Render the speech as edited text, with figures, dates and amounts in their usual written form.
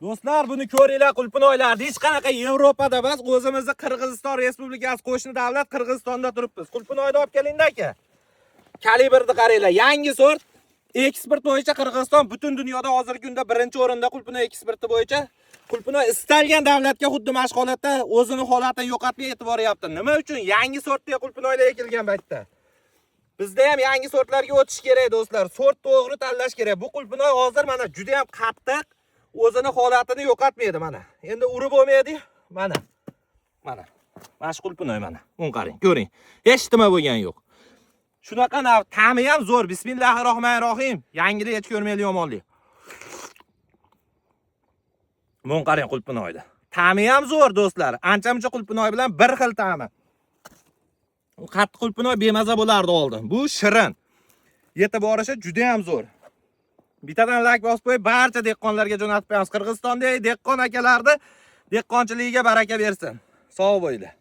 Do'stlar, buni ko'ringlar, Qulpinoylar. Hech qanaqa Yevropada emas, o'zimizda Qirg'iziston Respublikasi qo'shni davlat Qirg'izistonda turibmiz. Qulpinoyni olib keling aka. Kalibrni qaranglar, yangi sort. Eksport bo'yicha Qirg'iziston butun dunyoda hozirgi kunda birinchi o'rinda Qulpinoy eksporti bo'yicha. Qulpinoy istalgan davlatga xuddi mashg'ulotda o'zini holatini yo'qotmay e'tibor beryapti. Nima uchun? Yangi sortga Qulpinoylar ekilgan paytda. Bizda ham yangi sortlarga o'tish kerak do'stlar. Sort to'g'ri tanlash kerak. Bu Qulpinoy hozir mana juda ham qattiq, o'zini holatini yo'qotmaydi mana. Endi urib bo'lmaydi. Mana. Mana. Mana Qulpinoy mana. Buni qarang, ko'ring. Hech nima bo'lgan yo'q. Shunaqa ta'mi ham zo'r. Bismillahirrohmanirrohim. Yangida hech ko'rmaydi yomonlik. Buni qarang Qulpinoyda. Ta'mi ham zo'r do'stlar. Ancha-muncha Qulpinoy bilan bir xil ta'mi. Qattiq Qulpinoy bemaza bo'lardi oldin. Bu shirin. Yetib borishi juda ham zo'r. Bittadan like bosib qo'yib, barcha dehqonlarga jo'natib qo'yamiz. Qirg'izistondagi dehqon akalarni dehqonchiligiga baraka bersin. Sog' bo'linglar.